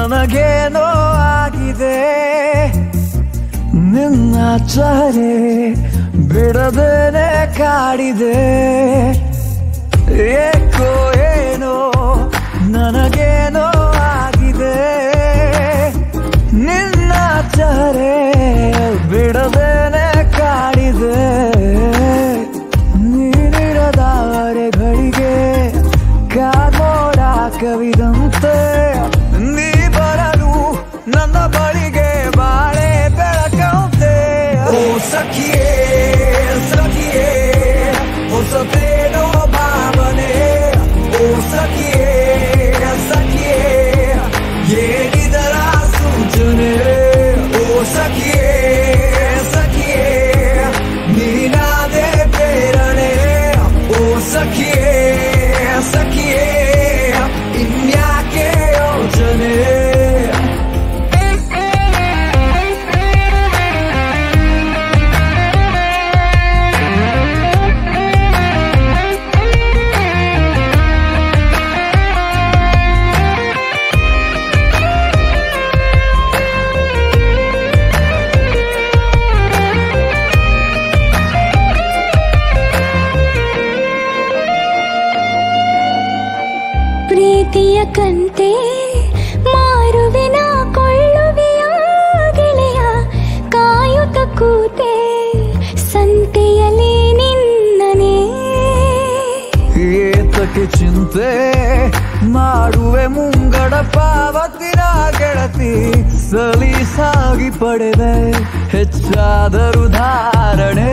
ನನಗೇನೋ ಆಗಿದೆ ನಿನ್ನ ಚಹರೆ ಬಿಡದೇನೆ ಕಾಡಿದೆ ಏಕೋ ಏನೋ ನನಗೇನೋ ಆಗಿದೆ ನಿನ್ನ ಚಹರೆ ಬಿಡದೇನೆ ಕಾಡಿದೆ ನೀನಿರದ ಅರೆಗಳಿಗೆ ಕಾಮೋಡ ಕವಿದಂತೆ ನೀ ಬರಲು ನನ್ನ ಬಳಿಗೆ ಬಾಳೆ ಬೆಳಕಂತೆ ಓ ಸಖಿಯೇ ಸಖಿಯೇ ಹೊಸತೇನೋ ಭಾವನೆ ಓ ಸಖಿಯೇ ಸಖಿಯೇ ಏನಿದರ ಸೂಚನೆ ಓ ಸಖಿಯೇ ಸಖಿಯೇ ನೀನಾದೆ ಪ್ರೇರಣೆ ಓ ಸಖಿಯೇ ಸಖಿಯೇ ಇನ್ಯಾಕೆ ಯೋಚನೆ ಪ್ರೀತಿಯ ಕಂತೆ ಮಾರುವೆನ ಕೊಳ್ಳುವೆಯ ಗೆಳೆಯ ಕಾಯುತ್ತ ಕೂತೆ ಸಂತೆಯಲ್ಲಿ ನಿನ್ನನೆ ಏತಕ್ಕೆ ಚಿಂತೆ ಮಾಡುವೆ ಮುಂಗಡ ಪಾವತಿನ ಗೆಳತಿ ಸಲೀಸಾಗಿ ಪಡೆದೆ ಹೆಚ್ಚಾದರೂ ಧಾರಣೆ